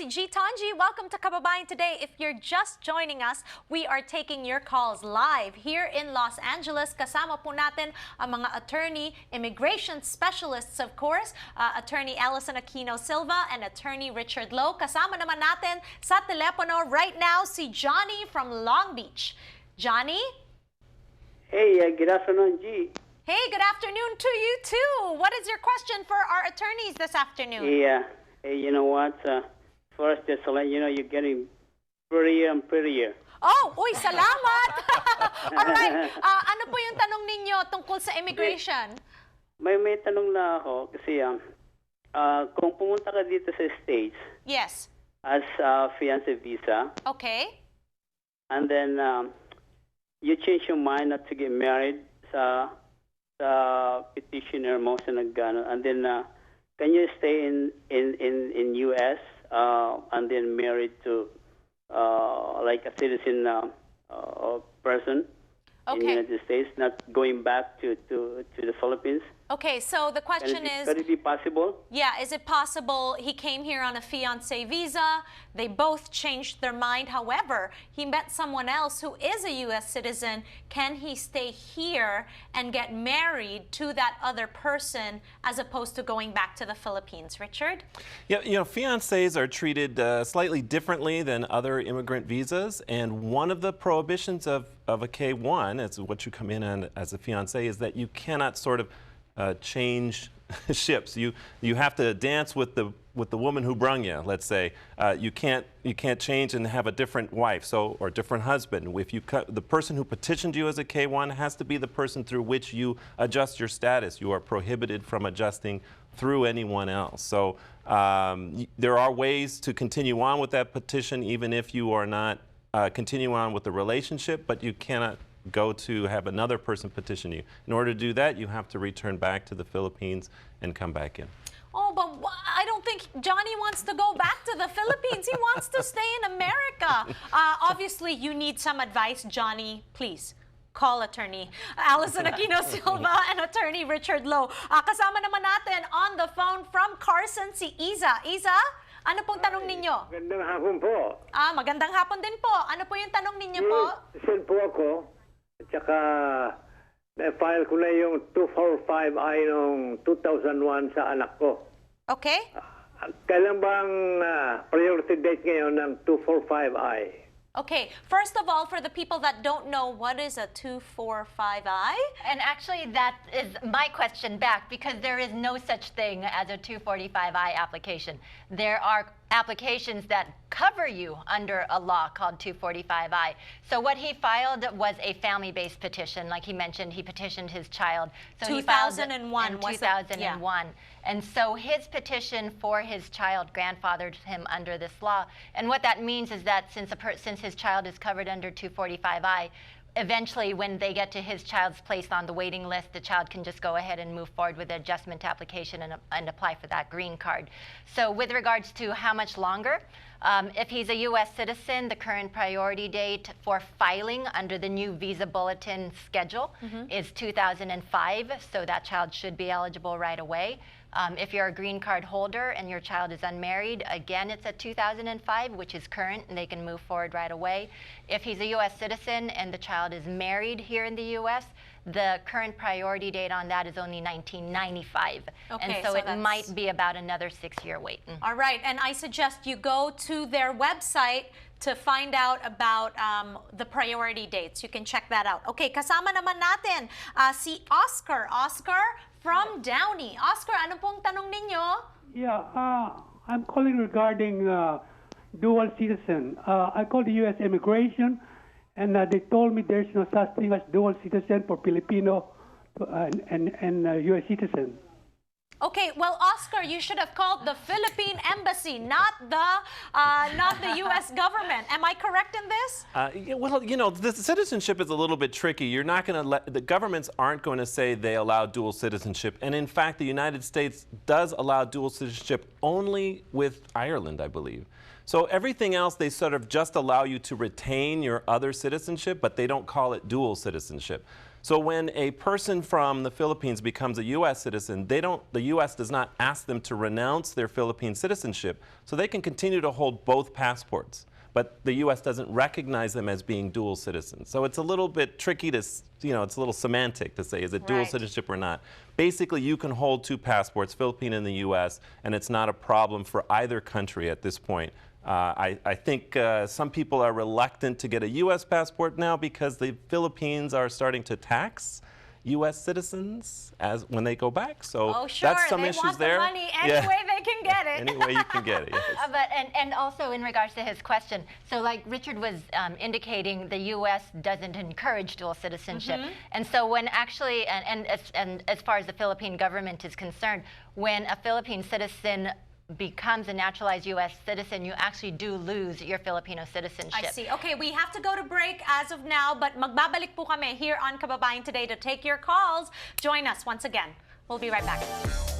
si G. Tanji. Welcome to Kababayan Today. If you're just joining us, we are taking your calls live here in Los Angeles. Kasama po natin ang mga attorney, immigration specialists, of course, Attorney Allison Aquino-Silva and Attorney Richard Loew. Kasama naman natin sa telepono right now si Johnny from Long Beach. Johnny? Hey, good afternoon, G. Hey, good afternoon to you too. What is your question for our attorneys this afternoon? Yeah. Hey, you know what? First, just to let you know, you're getting prettier and prettier. Oh, uy, salamat! Alright, ano po yung tanong ninyo tungkol sa immigration? May tanong na ako kasi kung pumunta ka dito sa States Yes. as fiance visa, Okay. and then you change your mind not to get married sa petitioner motion ng gano'n, and then can you stay in U.S. And then married to like a citizen person in the United States, not going back to the Philippines? Okay, so the question is... Could it be possible? Yeah, is it possible he came here on a fiancé visa, they both changed their mind, however, he met someone else who is a U.S. citizen, can he stay here and get married to that other person as opposed to going back to the Philippines? Richard? Yeah, you know, fiancés are treated slightly differently than other immigrant visas, and one of the prohibitions of a K-1, as what you come in on as a fiancé, is that you cannot sort of change ships. You have to dance with the woman who brung you. Let's say you can't change and have a different wife, or different husband. If the person who petitioned you as a K-1 has to be the person through which you adjust your status. You are prohibited from adjusting through anyone else. So there are ways to continue on with that petition even if you are not continuing on with the relationship, but you cannot go to have another person petition you. In order to do that, you have to return back to the Philippines and come back in. Oh, but I don't think Johnny wants to go back to the Philippines. He wants to stay in America. Obviously, you need some advice. Johnny, please call Attorney Allison Aquino-Silva and Attorney Richard Loew. Kasama naman natin on the phone from Carson si Iza. Iza, ano pong tanong ninyo? Magandang hapon po. Magandang hapon din po. Ano po yung tanong ninyo po? Send po ako. At saka, na-file ko na yung 245I noong 2001 sa anak ko. Okay. Kailan bang priority date ngayon ng 245I? Okay, first of all, for the people that don't know, what is a 245I? And actually, that is my question back, because there is no such thing as a 245I application. There are applications that cover you under a law called 245I. So what he filed was a family-based petition. Like he mentioned, he petitioned his child. So 2001. He filed in 2001. And so his petition for his child grandfathered him under this law. And what that means is that since his child is covered under 245I, eventually, when they get to his child's place on the waiting list, the child can just go ahead and move forward with the adjustment application and apply for that green card. So with regards to how much longer, if he's a U.S. citizen, the current priority date for filing under the new visa bulletin schedule is 2005, so that child should be eligible right away. If you're a green card holder and your child is unmarried, again, it's at 2005, which is current, and they can move forward right away. If he's a U.S. citizen and the child is married here in the U.S., the current priority date on that is only 1995. Okay, and so it might be about another 6-year wait. All right, and I suggest you go to their website to find out about the priority dates. You can check that out. Okay, kasama naman natin si Oscar. Oscar from Downey. Oscar, ano pong tanong ninyo? Yeah, I'm calling regarding dual citizen. I called the U.S. Immigration, and they told me there's no such thing as dual citizen for Filipino and U.S. citizen. Okay, well, Oscar, you should have called the Philippine Embassy, not the U.S. government. Am I correct in this? Yeah, well, you know, the citizenship is a little bit tricky. You're not going to the governments aren't going to say they allow dual citizenship. And in fact, the United States does allow dual citizenship only with Ireland, I believe. So everything else, they sort of just allow you to retain your other citizenship, but they don't call it dual citizenship. So when a person from the Philippines becomes a U.S. citizen, the U.S. does not ask them to renounce their Philippine citizenship, so they can continue to hold both passports. But the U.S. doesn't recognize them as being dual citizens. So it's a little bit tricky to, it's a little semantic to say, is it dual Right. citizenship or not? Basically, you can hold two passports, Philippine and the U.S., and it's not a problem for either country at this point. I think some people are reluctant to get a U.S. passport now because the Philippines are starting to tax U.S. citizens when they go back. So Oh, sure. that's some they issues want there. the money any way they can get it. Any way you can get it, yes. But and also in regards to his question, so like Richard was indicating, the U.S. doesn't encourage dual citizenship, and so when actually, and as far as the Philippine government is concerned, when a Philippine citizen becomes a naturalized U.S. citizen, you actually do lose your Filipino citizenship. I see. Okay, we have to go to break as of now, but magbabalik po kami here on Kababayan Today to take your calls. Join us once again. We'll be right back.